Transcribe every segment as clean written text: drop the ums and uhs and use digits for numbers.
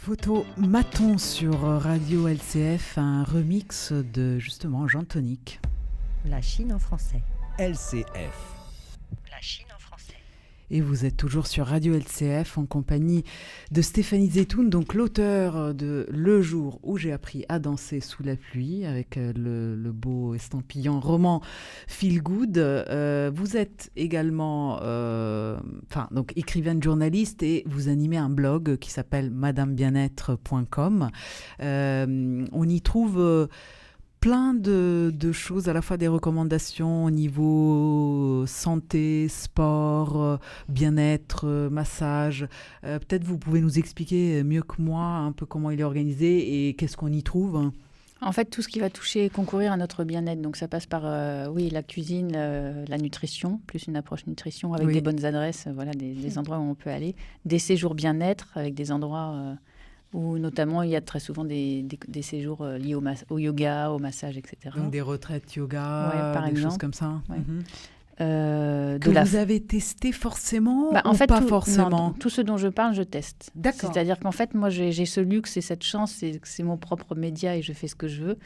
Photo Maton sur Radio LCF, un remix de justement Jean Tonique. La Chine en français. LCF. La Chine en français. Et vous êtes toujours sur Radio LCF en compagnie de Stéphanie Zetoun, donc l'auteur de Le jour où j'ai appris à danser sous la pluie, avec le beau estampillant roman Feel Good. Vous êtes également donc écrivaine journaliste et vous animez un blog qui s'appelle madamebienetre.com. On y trouve plein de choses, à la fois des recommandations au niveau santé, sport, bien-être, massage. Peut-être vous pouvez nous expliquer mieux que moi un peu comment il est organisé et qu'est-ce qu'on y trouve. En fait, tout ce qui va concourir à notre bien-être. Donc, ça passe par la cuisine, la nutrition, plus une approche nutrition avec des bonnes adresses, des endroits où on peut aller. Des séjours bien-être avec des endroits où notamment il y a très souvent des séjours liés au yoga, au massage, etc. Donc des retraites yoga, par des exemple. choses comme ça. Ouais. Vous avez testé forcément en fait, pas forcément non, tout ce dont je parle, je teste. D'accord. C'est-à-dire qu'en fait, moi, j'ai ce luxe et cette chance, c'est mon propre média et je fais ce que je veux.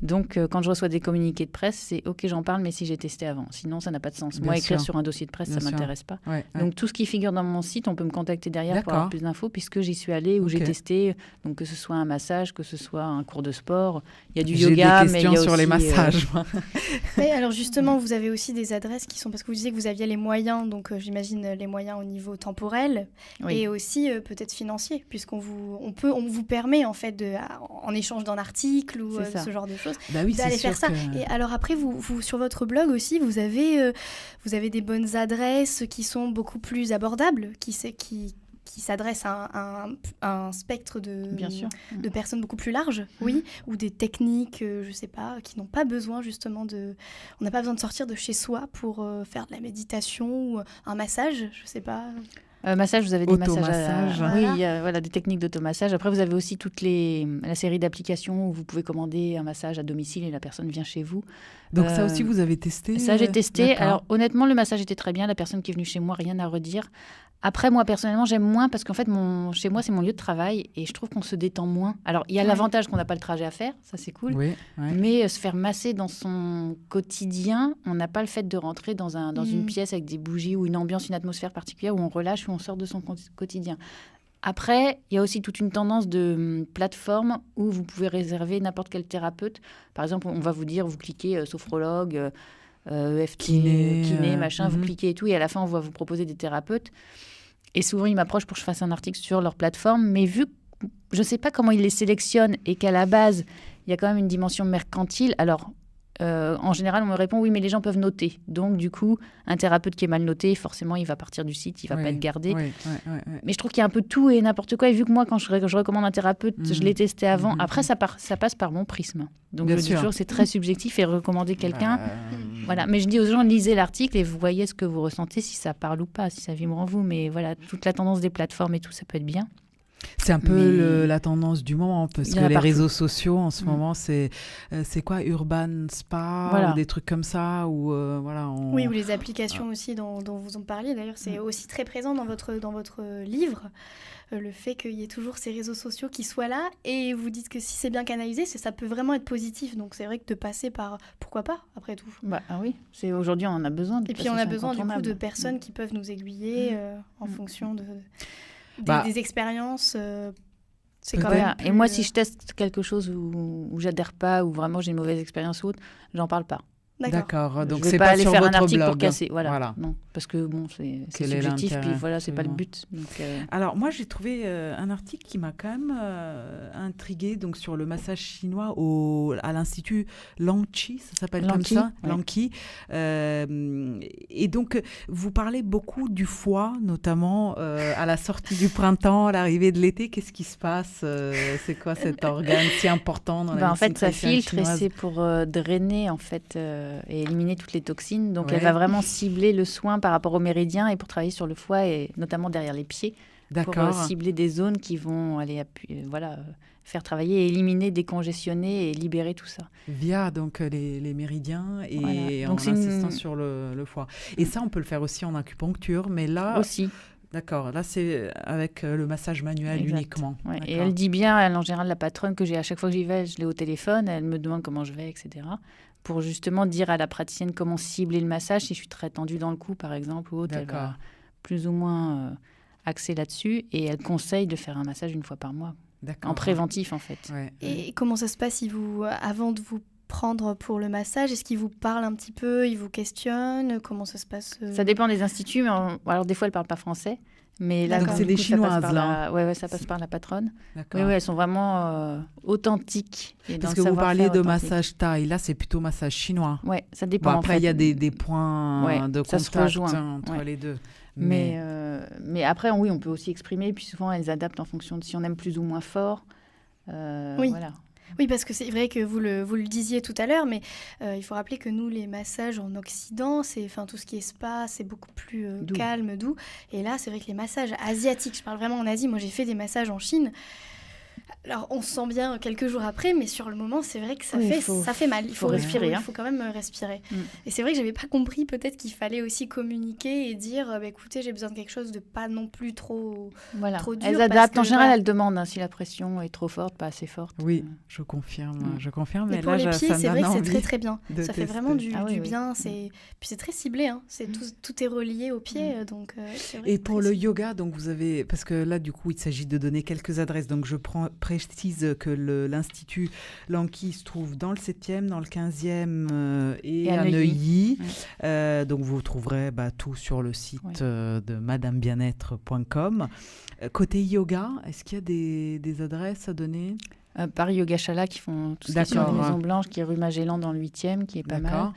Donc, quand je reçois des communiqués de presse, c'est OK, j'en parle, mais si j'ai testé avant. Sinon, ça n'a pas de sens. Moi, écrire sur un dossier de presse, ça ne m'intéresse pas. Ouais. Donc, tout ce qui figure dans mon site, on peut me contacter derrière pour avoir plus d'infos, puisque j'y suis allée ou j'ai testé. Donc, que ce soit un massage, que ce soit un cours de sport. Il y a du yoga, mais il y a aussi... J'ai des questions sur les massages. Mais alors, justement, vous avez aussi des adresses qui sont... Parce que vous disiez que vous aviez les moyens, donc j'imagine les moyens au niveau temporel et aussi peut-être financier, puisqu'on vous permet, en fait, en échange d'un article ou ce genre de choses, d'aller faire ça. Et alors après, vous sur votre blog aussi, vous avez des bonnes adresses qui sont beaucoup plus abordables, qui s'adressent à un spectre de personnes beaucoup plus large, ou des techniques, je sais pas, qui n'ont pas besoin justement on n'a pas besoin de sortir de chez soi pour faire de la méditation ou un massage, je sais pas. Massage, vous avez des massages. Voilà. Des techniques d'automassage. Après, vous avez aussi la série d'applications où vous pouvez commander un massage à domicile et la personne vient chez vous. Donc ça aussi, vous avez testé? Ça, j'ai testé. Alors, honnêtement, le massage était très bien. La personne qui est venue chez moi, rien à redire. Après, moi, personnellement, j'aime moins parce qu'en fait, chez moi, c'est mon lieu de travail et je trouve qu'on se détend moins. Alors, il y a l'avantage qu'on n'a pas le trajet à faire, ça, c'est cool. Mais se faire masser dans son quotidien, on n'a pas le fait de rentrer dans une pièce avec des bougies ou une ambiance, une atmosphère particulière où on relâche, où on sort de son quotidien. Après, il y a aussi toute une tendance de plateforme où vous pouvez réserver n'importe quel thérapeute. Par exemple, on va vous dire, vous cliquez sophrologue, EFT, kiné, machin, vous cliquez et tout, et à la fin, on va vous proposer des thérapeutes. Et souvent, ils m'approchent pour que je fasse un article sur leur plateforme, mais vu que je ne sais pas comment ils les sélectionnent et qu'à la base, il y a quand même une dimension mercantile, alors... en général, on me répond oui, mais les gens peuvent noter. Donc, du coup, un thérapeute qui est mal noté, forcément, il va partir du site, il ne va pas être gardé. Mais je trouve qu'il y a un peu tout et n'importe quoi. Et vu que moi, quand je recommande un thérapeute, je l'ai testé avant. Après, ça passe par mon prisme. Donc, je dis toujours, c'est très subjectif et recommander quelqu'un. Voilà. Mais je dis aux gens, lisez l'article et vous voyez ce que vous ressentez, si ça parle ou pas, si ça vibre en vous. Mais voilà, toute la tendance des plateformes et tout, ça peut être bien. C'est un peu la tendance du moment, parce que les réseaux sociaux, en ce moment, c'est quoi, Urban Spa, ou des trucs comme ça Oui, ou les applications aussi dont vous en parliez. D'ailleurs, c'est aussi très présent dans votre livre, le fait qu'il y ait toujours ces réseaux sociaux qui soient là. Et vous dites que si c'est bien canalisé, ça peut vraiment être positif. Donc, c'est vrai que de passer par... Pourquoi pas, après tout. Oui, aujourd'hui, on en a besoin. Et puis, on a besoin, du coup, de personnes qui peuvent nous aiguiller en fonction de... Des expériences, c'est quand même plus... Et moi, si je teste quelque chose où j'adhère pas, ou vraiment j'ai une mauvaise expérience ou autre, j'en parle pas. D'accord. Donc je vais c'est pas aller sur faire votre un article blog. Pour casser. Voilà. Non, parce que c'est subjectif, puis c'est pas le but. Donc, Alors moi j'ai trouvé un article qui m'a quand même intriguée, donc sur le massage chinois à l'institut Langqi, ça s'appelle comme ça, Langqi. Et donc vous parlez beaucoup du foie, notamment à la sortie du printemps, à l'arrivée de l'été. Qu'est-ce qui se passe? C'est quoi cet organe si important dans la médecine en fait, ça filtre chinoise? Et c'est pour drainer en fait. Et éliminer toutes les toxines. Donc, elle va vraiment cibler le soin par rapport aux méridiens et pour travailler sur le foie et notamment derrière les pieds. Pour cibler des zones qui vont aller faire travailler et éliminer, décongestionner et libérer tout ça. Via donc les méridiens et donc, en insistant sur le foie. Et ça, on peut le faire aussi en acupuncture, mais là... Aussi. D'accord. Là, c'est avec le massage manuel Exact. uniquement. Ouais. Et D'accord. elle dit bien, elle, en général, la patronne, que à chaque fois que j'y vais, je l'ai au téléphone, elle me demande comment je vais, etc. Pour justement dire à la praticienne comment cibler le massage, si je suis très tendue dans le cou, par exemple, ou autre, elle D'accord. va plus ou moins axer là-dessus. Et elle conseille de faire un massage une fois par mois, D'accord. en préventif, en fait. Ouais. Et comment ça se passe avant de vous prendre pour le massage, est-ce qu'il vous parle un petit peu, il vous questionne, comment ça se passe Ça dépend des instituts, mais alors des fois, elle ne parle pas français. Mais là, D'accord. Donc, c'est du des coup, ça Chinoises, passe par là. Ouais, ça passe par la patronne. D'accord. Oui, elles sont vraiment authentiques. Et Parce dans que le vous parliez savoir-faire de authentique. masse thaï, là, c'est plutôt massage chinois. Ouais, ça dépend. Bon, en après, fait. il y a des points Ouais, de ça se contact rejoint. entre Ouais. les deux. Mais après, oui, on peut aussi exprimer. Puis souvent, elles adaptent en fonction de si on aime plus ou moins fort. Oui. Voilà. Oui, parce que c'est vrai que vous le disiez tout à l'heure, mais il faut rappeler que nous, les massages en Occident, tout ce qui est spa, c'est beaucoup plus Doux. calme, doux. Et là, c'est vrai que les massages asiatiques, je parle vraiment en Asie, moi j'ai fait des massages en Chine. Alors, on se sent bien quelques jours après, mais sur le moment, c'est vrai que ça fait mal. Il faut respirer, Il faut quand même respirer. Mm. Et c'est vrai que j'avais pas compris peut-être qu'il fallait aussi communiquer et dire, écoutez, j'ai besoin de quelque chose de pas non plus trop... Voilà. Trop dur Elles parce adaptent. que, En général, voilà. elles demandent si la pression est trop forte, pas assez forte. Oui, je confirme. Mais Mais pour là, les pieds, ça me c'est vrai donne que c'est envie très très bien. de Ça fait tester. vraiment du oui. bien. Puis c'est très ciblé. Hein. Tout est relié aux pieds. Donc, c'est vrai Et que pour très le yoga, donc vous avez, parce que là du coup il s'agit de donner quelques adresses, donc je précise que l'Institut Lanqui se trouve dans le 7e, dans le 15e et à Neuilly. Donc vous trouverez tout sur le site de madamebienetre.com. Côté yoga, est-ce qu'il y a des adresses à donner? Paris Yogashala qui font tout ce qui est sur la Maison Blanche, qui est rue Magellan dans le 8e, qui est pas mal.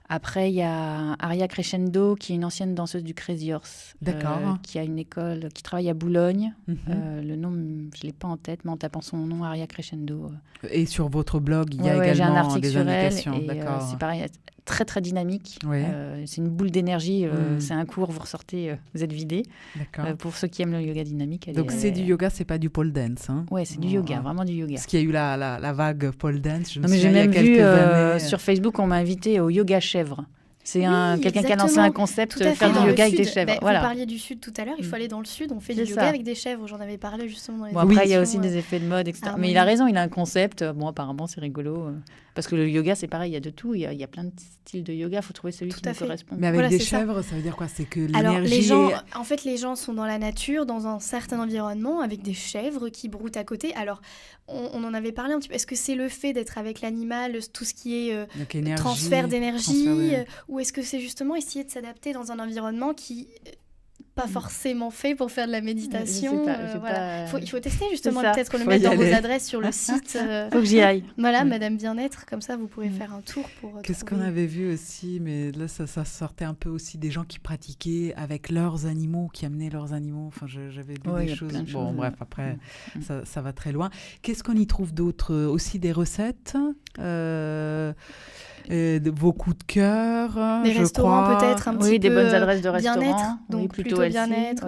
Après, il y a Aria Crescendo, qui est une ancienne danseuse du Crazy Horse, qui a une école, qui travaille à Boulogne. Le nom, je ne l'ai pas en tête, mais en tapant son nom, Aria Crescendo. Et sur votre blog, il y a également j'ai un article des sur indications. Elle, et c'est pareil, très très dynamique. Oui. C'est une boule d'énergie. C'est un cours, vous ressortez, vous êtes vidé. Pour ceux qui aiment le yoga dynamique. Donc c'est du yoga, c'est pas du pole dance. Hein. Oui, c'est du yoga, vraiment du yoga. Parce qu'il y a eu la vague pole dance. J'ai même vu sur Facebook, on m'a invité au yoga chèvre. C'est quelqu'un qui a lancé un concept, faire du yoga avec des chèvres. Vous parliez du sud tout à l'heure, il faut aller dans le sud, on fait du yoga avec des chèvres. J'en avais parlé justement dans les émissions. Après, il y a aussi des effets de mode, etc. Mais il a raison, il a un concept. Bon, apparemment, c'est rigolo. Parce que le yoga, c'est pareil, il y a de tout. Il y a plein de styles de yoga, il faut trouver celui qui nous correspond. Mais avec des chèvres, ça veut dire quoi? C'est que l'énergie... En fait, les gens sont dans la nature, dans un certain environnement, avec des chèvres qui broutent à côté. Alors, on en avait parlé un petit peu. Est-ce que c'est le fait d'être avec l'animal, tout ce qui est transfert d'énergie, ou est-ce que c'est justement essayer de s'adapter dans un environnement qui... pas forcément fait pour faire de la méditation. Il faut tester justement, peut-être le mettre dans vos adresses sur le site. Faut que j'y aille. Voilà, Madame Bien-être, comme ça vous pouvez faire un tour pour Qu'est-ce qu'on avait vu aussi, mais là ça sortait un peu aussi des gens qui pratiquaient avec leurs animaux, qui amenaient leurs animaux. Enfin, j'avais lu des choses. Bon, bref, après, ça va très loin. Qu'est-ce qu'on y trouve d'autre? Aussi des recettes vos coups de cœur, des restaurants peut-être un petit peu, des bonnes adresses de restaurants, bien-être, donc plutôt bien-être.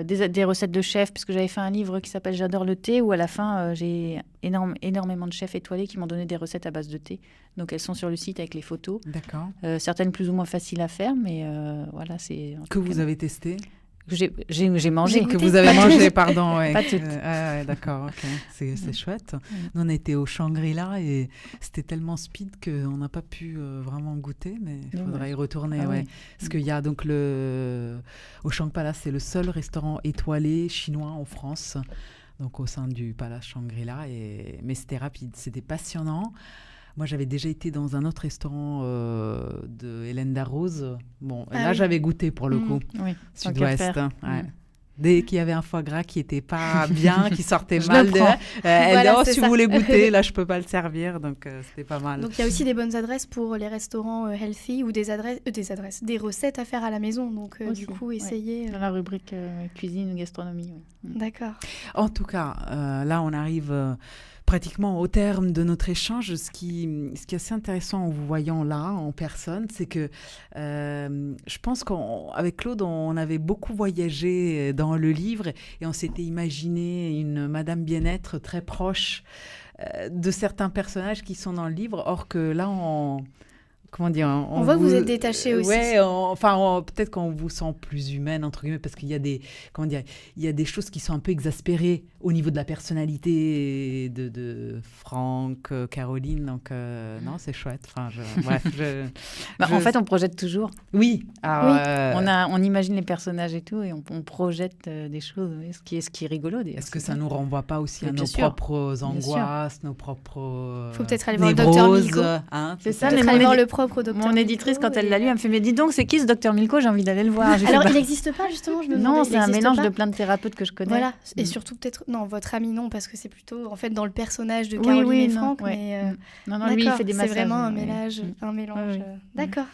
Des recettes de chefs, puisque j'avais fait un livre qui s'appelle J'adore le thé, où à la fin j'ai énormément de chefs étoilés qui m'ont donné des recettes à base de thé. Donc elles sont sur le site avec les photos. D'accord. Certaines plus ou moins faciles à faire, mais voilà, c'est que vous avez testé. J'ai mangé. Que vous avez mangé, pardon. Pas toutes. D'accord, ok. C'est chouette. Nous, on était au Shangri-La et c'était tellement speed qu'on n'a pas pu vraiment goûter, mais il faudrait y retourner. Parce qu'il y a donc au Shang Palace, c'est le seul restaurant étoilé chinois en France, donc au sein du Palace Shangri-La. Mais c'était rapide, c'était passionnant. Moi, j'avais déjà été dans un autre restaurant de Hélène Darroze. Bon, là, j'avais goûté pour le coup. Oui, Sud-Ouest. Dès qu'il y avait un foie gras qui n'était pas bien, qui sortait mal, elle dit si vous voulez goûter, là, je ne peux pas le servir. Donc, c'était pas mal. Donc, il y a aussi des bonnes adresses pour les restaurants healthy ou des recettes à faire à la maison. Donc, du coup, essayez. Dans la rubrique cuisine ou gastronomie. D'accord. En tout cas, là, on arrive... pratiquement au terme de notre échange. Ce qui est assez intéressant en vous voyant là, en personne, c'est que je pense qu'avec Claude, on avait beaucoup voyagé dans le livre et on s'était imaginé une Madame Bien-être très proche de certains personnages qui sont dans le livre. Or que là, comment dire, on voit que vous êtes détachée aussi. Ouais, peut-être qu'on vous sent plus humaine, entre guillemets, parce qu'il y a des, comment dire, il y a des choses qui sont un peu exaspérées au niveau de la personnalité de Franck, Caroline. Donc, non, c'est chouette. En fait, on projette toujours. Oui. Alors, on imagine les personnages et tout, et on projette des choses, ce qui est rigolo. Est-ce que ça ne nous renvoie pas aussi à nos propres angoisses, nos propres faut peut-être aller voir le docteur Milko. C'est ça, mais aller voir le propre docteur Mon éditrice, quand elle l'a lu, elle me fait « Mais dis donc, c'est qui ce docteur Milko ? J'ai envie d'aller le voir. » Alors, il n'existe pas, justement, je me demandais. Non, c'est un mélange de plein de thérapeutes que je connais. Voilà, et surtout peut-être... Non, votre ami, non, parce que c'est plutôt, en fait, dans le personnage de Caroline et Franck. Mais, non, lui, il fait des massages. C'est vraiment un mélange. D'accord.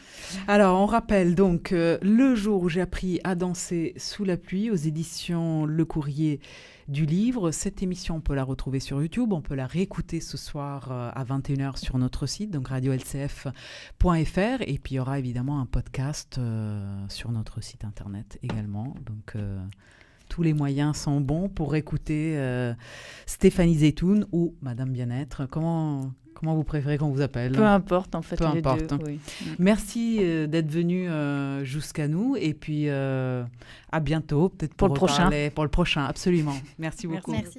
Alors, on rappelle donc le jour où j'ai appris à danser sous la pluie aux éditions Le Courrier du Livre. Cette émission, on peut la retrouver sur YouTube, on peut la réécouter ce soir à 21h sur notre site, donc radio-lcf.fr, et puis il y aura évidemment un podcast sur notre site internet également. Donc tous les moyens sont bons pour écouter Stéphanie Zeytoun ou Madame Bien-être. Comment vous préférez qu'on vous appelle ? Peu importe, en fait, peu les importe. deux. Oui. Merci d'être venu jusqu'à nous, et puis à bientôt, peut-être pour le prochain. Pour le prochain, absolument. Merci beaucoup. Merci.